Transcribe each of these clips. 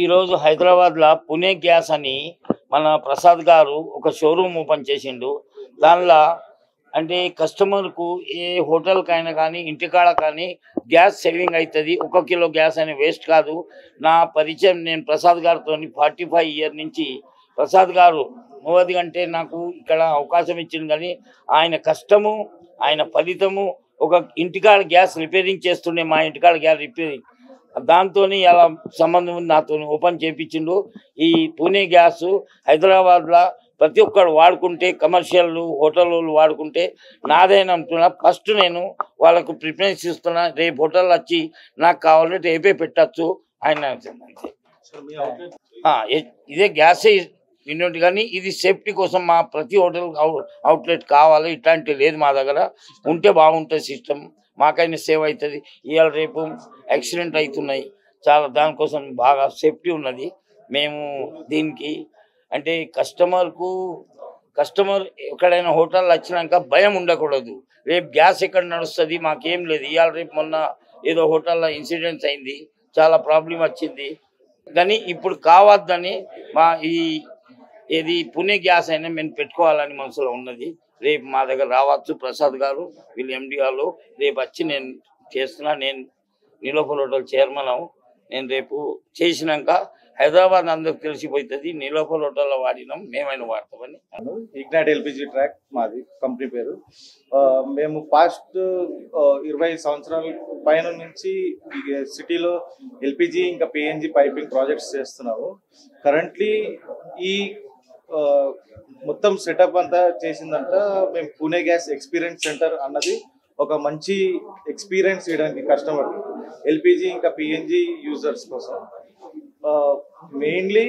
ఈరోజు హైదరాబాద్లో పుణే గ్యాస్ అని మన ప్రసాద్ గారు ఒక షోరూమ్ ఓపెన్ చేసిండు. దానిలో అంటే కస్టమర్కు ఏ హోటల్కైనా కానీ ఇంటికాడ కానీ గ్యాస్ సేవింగ్ అవుతుంది. 1 కిలో గ్యాస్ అని వేస్ట్ కాదు. నా పరిచయం నేను ప్రసాద్ గారితో 45 ఇయర్ నుంచి ప్రసాద్ గారు మూవది అంటే నాకు ఇక్కడ అవకాశం ఇచ్చింది. కానీ ఆయన కష్టము ఆయన ఫలితము ఒక ఇంటికాడ గ్యాస్ రిపేరింగ్ చేస్తుండే, మా ఇంటికాడ గ్యాస్ రిపేరింగ్ దాంతో అలా సంబంధం ఉంది, నాతో ఓపెన్ చేయించిండు. ఈ పూణే గ్యాస్ హైదరాబాద్లో ప్రతి ఒక్కరు వాడుకుంటే, కమర్షియల్ హోటల్ వాడుకుంటే నాదైనా అంటున్నా. ఫస్ట్ నేను వాళ్ళకు ప్రిఫరెన్స్ ఇస్తున్నా. రేపు హోటల్ వచ్చి నాకు కావాలంటే రేపే పెట్టచ్చు ఆయన. ఇదే గ్యాసే విన్నట్టు, కానీ ఇది సేఫ్టీ కోసం మా ప్రతి హోటల్ అవుట్లెట్ కావాలి. ఇట్లాంటివి లేదు మా దగ్గర. ఉంటే బాగుంటుంది సిస్టమ్, మాకైనా సేవ్ అవుతుంది. ఇవాళ రేపు యాక్సిడెంట్ అవుతున్నాయి చాలా, దానికోసం బాగా సేఫ్టీ ఉన్నది. మేము దీనికి అంటే కస్టమర్ ఎక్కడైనా హోటల్ వచ్చినాక భయం ఉండకూడదు. రేపు గ్యాస్ ఎక్కడ నడుస్తుంది మాకేం లేదు. ఇవాళ రేపు మొన్న ఏదో హోటల్లో ఇన్సిడెంట్స్ అయింది, చాలా ప్రాబ్లం వచ్చింది. కానీ ఇప్పుడు కావద్దని మా ఏది పుణే గ్యాస్ అయినా మేము పెట్టుకోవాలని మనసులో ఉన్నది. రేపు మా దగ్గర రావచ్చు ప్రసాద్ గారు, వీళ్ళు ఎండి గారు. రేపు వచ్చి నేను చేస్తున్నా. నేను నీలోఫర్ హోటల్ చైర్మన్. నేను రేపు చేసినాక హైదరాబాద్ అందరికి తెలిసిపోతుంది నీలోఫర్ హోటల్లో వాడినాం, మేమైనా వాడతామని. ఇగ్నైట్ ఎల్పిజి ట్రాక్ మాది కంపెనీ పేరు. మేము పాస్ట్ 20 సంవత్సరాల పైన నుంచి సిటీలో ఎల్పిజి ఇంకా పిఎన్జి పైపింగ్ ప్రాజెక్ట్స్ చేస్తున్నాము. కరెంట్లీ ఈ మొత్తం సెటప్ అంతా చేసిందంట మేము పూణే గ్యాస్ ఎక్స్పీరియన్స్ సెంటర్ అన్నది ఒక మంచి ఎక్స్పీరియన్స్ ఇవ్వడానికి కస్టమర్ ఎల్పిజి ఇంకా పిఎన్జి యూజర్స్ కోసం. మెయిన్లీ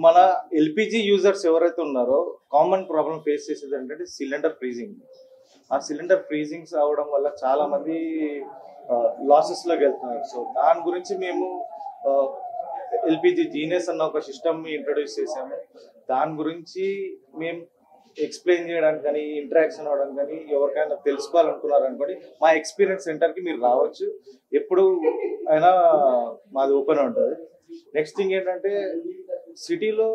మన ఎల్పిజి యూజర్స్ ఎవరైతే ఉన్నారో కామన్ ప్రాబ్లం ఫేస్ చేసేది ఏంటంటే సిలిండర్ ఫ్రీజింగ్. ఆ సిలిండర్ ఫ్రీజింగ్స్ అవడం వల్ల చాలా మంది లాసెస్లోకి వెళ్తున్నారు. సో దాని గురించి మేము ఎల్పిజి జీనియస్ అన్న ఒక సిస్టమ్ ఇంట్రొడ్యూస్ చేసాము. దాని గురించి మేము ఎక్స్ప్లెయిన్ చేయడానికి కానీ, ఇంటరాక్షన్ అవ్వడం కానీ, ఎవరికైనా తెలుసుకోవాలనుకున్నారు అనుకోండి మా ఎక్స్పీరియన్స్ సెంటర్కి మీరు రావచ్చు. ఎప్పుడు అయినా మాది ఓపెన్ ఉంటుంది. నెక్స్ట్ థింగ్ ఏంటంటే సిటీలో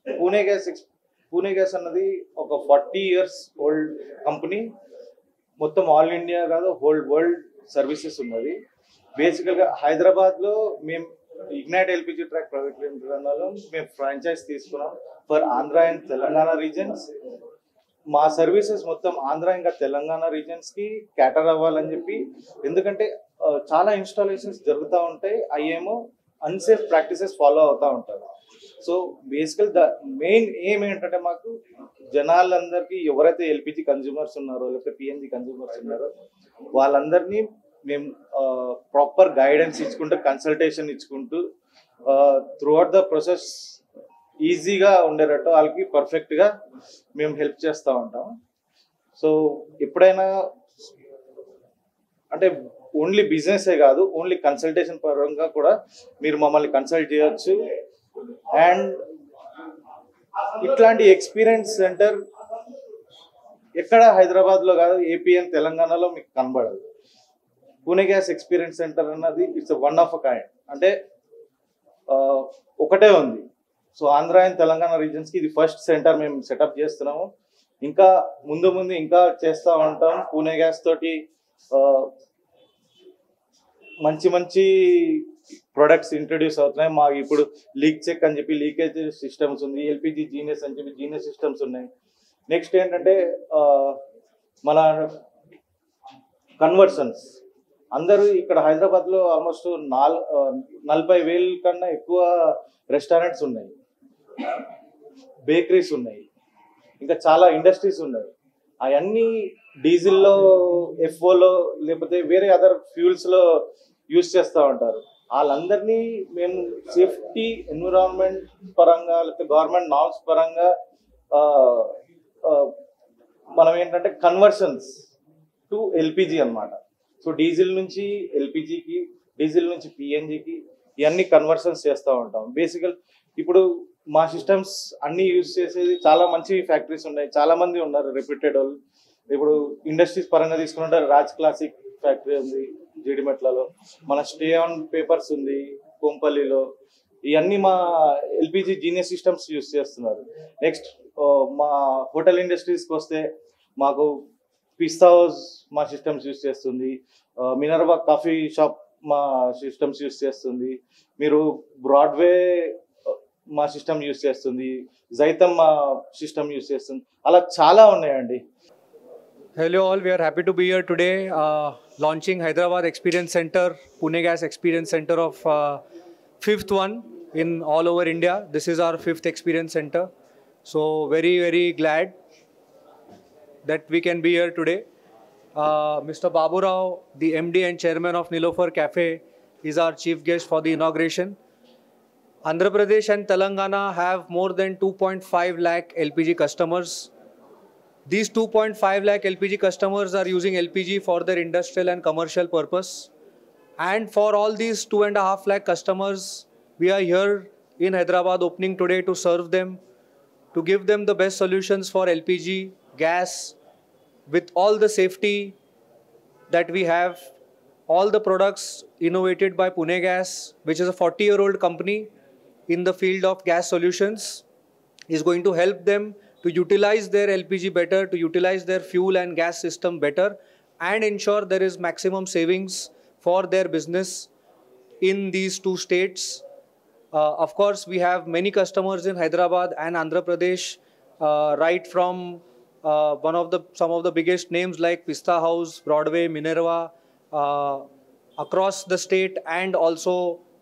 పూణే గ్యాస్ అన్నది ఒక 40 years ఓల్డ్ కంపెనీ. మొత్తం ఆల్ ఇండియా కాదు, హోల్ వరల్డ్ సర్వీసెస్ ఉన్నది. బేసికల్గా హైదరాబాద్లో మేము ఇగ్నైట్ ఎల్పిజి ట్రాక్ ప్రైవేట్ లిమిటెడ్లో మేము ఫ్రాంచైజ్ తీసుకున్నాం for Andhra and Telangana reasons. మా సర్వీసెస్ మొత్తం ఆంధ్ర ఇంకా తెలంగాణ రీజన్స్కి క్యాటర్ అవ్వాలని చెప్పి, ఎందుకంటే చాలా ఇన్స్టాలేషన్స్ జరుగుతూ ఉంటాయి, అయ్యేమో అన్సేఫ్ ప్రాక్టీసెస్ ఫాలో అవుతూ ఉంటారు. సో బేసికల్ మెయిన్ ఎయిమ్ ఏంటంటే మాకు జనాలందరికీ ఎవరైతే ఎల్పిజి కన్జ్యూమర్స్ ఉన్నారో లేకపోతే పిఎన్జి కన్జ్యూమర్స్ ఉన్నారో వాళ్ళందరినీ మేము ప్రాపర్ గైడెన్స్ ఇచ్చుకుంటూ, కన్సల్టేషన్ ఇచ్చుకుంటూ త్రూఅవుట్ ద ప్రాసెస్ ఈజీగా ఉండేటట్టు వాళ్ళకి పర్ఫెక్ట్గా మేము హెల్ప్ చేస్తూ ఉంటాం. సో ఎప్పుడైనా అంటే ఓన్లీ బిజినెసే కాదు, ఓన్లీ కన్సల్టేషన్ పరంగా కూడా మీరు మమ్మల్ని కన్సల్ట్ చేయొచ్చు. అండ్ ఇట్లాంటి ఎక్స్పీరియన్స్ సెంటర్ ఎక్కడ హైదరాబాద్లో కాదు, ఏపీ అండ్ తెలంగాణలో మీకు కనబడదు. పూణే గ్యాస్ ఎక్స్పీరియన్స్ సెంటర్ అన్నది it's one of a kind. అంటే ఒకటే ఉంది. సో ఆంధ్ర అండ్ తెలంగాణ రీజన్స్కి ఇది ఫస్ట్ సెంటర్ మేము సెటప్ చేస్తున్నాము. ఇంకా ముందు ఇంకా చేస్తూ ఉంటాం. పూణే గ్యాస్ తోటి మంచి ప్రొడక్ట్స్ ఇంట్రడ్యూస్ అవుతున్నాయి. మాకు ఇప్పుడు లీక్ చెక్ అని చెప్పి లీకేజ్ సిస్టమ్స్ ఉంది, ఎల్పిజి జీనియస్ అని చెప్పి జీనియస్ సిస్టమ్స్ ఉన్నాయి. నెక్స్ట్ ఏంటంటే మన కన్వర్షన్స్. అందరూ ఇక్కడ హైదరాబాద్లో ఆల్మోస్ట్ 40,000 కన్నా ఎక్కువ రెస్టారెంట్స్ ఉన్నాయి, బేకరీస్ ఉన్నాయి, ఇంకా చాలా ఇండస్ట్రీస్ ఉన్నాయి. అవన్నీ డీజిల్లో, ఎఫ్ఓలో లేకపోతే వేరే అదర్ ఫ్యూల్స్లో యూజ్ చేస్తూ ఉంటారు. వాళ్ళందరినీ మేము సేఫ్టీ, ఎన్విరాన్మెంట్ పరంగా లేకపోతే గవర్నమెంట్ నామ్స్ పరంగా మనం ఏంటంటే కన్వర్షన్స్ టు ఎల్పిజి అన్నమాట. సో డీజిల్ నుంచి ఎల్పిజికి, డీజిల్ నుంచి పిఎన్జికి ఇవన్నీ కన్వర్షన్స్ చేస్తూ ఉంటాం. బేసికల్ ఇప్పుడు మా సిస్టమ్స్ అన్నీ యూజ్ చేసేది చాలా మంచి ఫ్యాక్టరీస్ ఉన్నాయి, చాలా మంది ఉన్నారు రెప్యూటెడ్ వాళ్ళు. ఇప్పుడు ఇండస్ట్రీస్ పరంగా తీసుకుంటే రాజ్ క్లాసిక్ ఫ్యాక్టరీ ఉంది జీడిమెట్లలో, మన స్టే ఆన్ పేపర్స్ ఉంది కొంపల్లిలో. ఇవన్నీ మా ఎల్పిజి జీనియస్ సిస్టమ్స్ యూస్ చేస్తున్నారు. నెక్స్ట్ మా హోటల్ ఇండస్ట్రీస్కి వస్తే మాకు పిస్తా హౌస్ మా సిస్టమ్స్ యూస్ చేస్తుంది, మినర్వా కాఫీ షాప్ మా సిస్టమ్స్ యూస్ చేస్తుంది, మీరు బ్రాడ్వే మా సిస్టమ్ యూస్ చేస్తుంది, జైతం మా సిస్టమ్ యూస్ చేస్తుంది. అలా చాలా ఉన్నాయండి. Hello all, we are happy to be here today launching Hyderabad Experience Center, Pune Gas Experience Center of 5th one in all over India. This is our 5th Experience Center. So very glad that we can be here today. Mr. Babu Rao, the MD and Chairman of Nilofer Cafe, is our chief guest for the inauguration. Andhra Pradesh and Telangana have more than 2.5 lakh LPG customers. These 2.5 lakh LPG customers are using LPG for their industrial and commercial purpose. And for all these 2.5 lakh customers, we are here in Hyderabad opening today to serve them, to give them the best solutions for LPG, gas, with all the safety that we have. All the products innovated by Pune Gas, which is a 40-year-old company in the field of gas solutions, is going to help them to utilize their LPG better, to utilize their fuel and gas system better, and ensure there is maximum savings for their business in these two states. Of course, we have many customers in Hyderabad and Andhra Pradesh, right from some of the biggest names like Pista House, Broadway, Minerva, across the state and also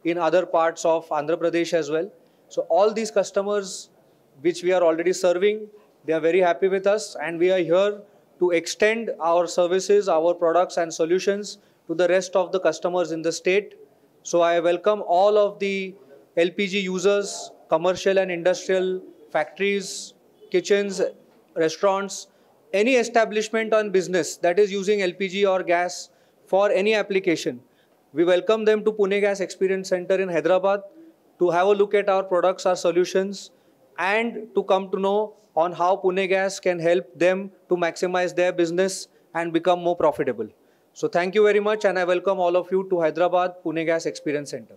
in other parts of Andhra Pradesh as well. So all these customers which we are already serving, they are very happy with us, and we are here to extend our services, our products and solutions to the rest of the customers in the state. So I welcome all of the LPG users, commercial and industrial factories, kitchens, restaurants, any establishment on business that is using LPG or gas for any application. We welcome them to Pune Gas Experience Center in Hyderabad to have a look at our products, our solutions, and to come to know on how Pune Gas can help them to maximize their business and become more profitable. So thank you very much, and I welcome all of you to Hyderabad Pune Gas Experience Center.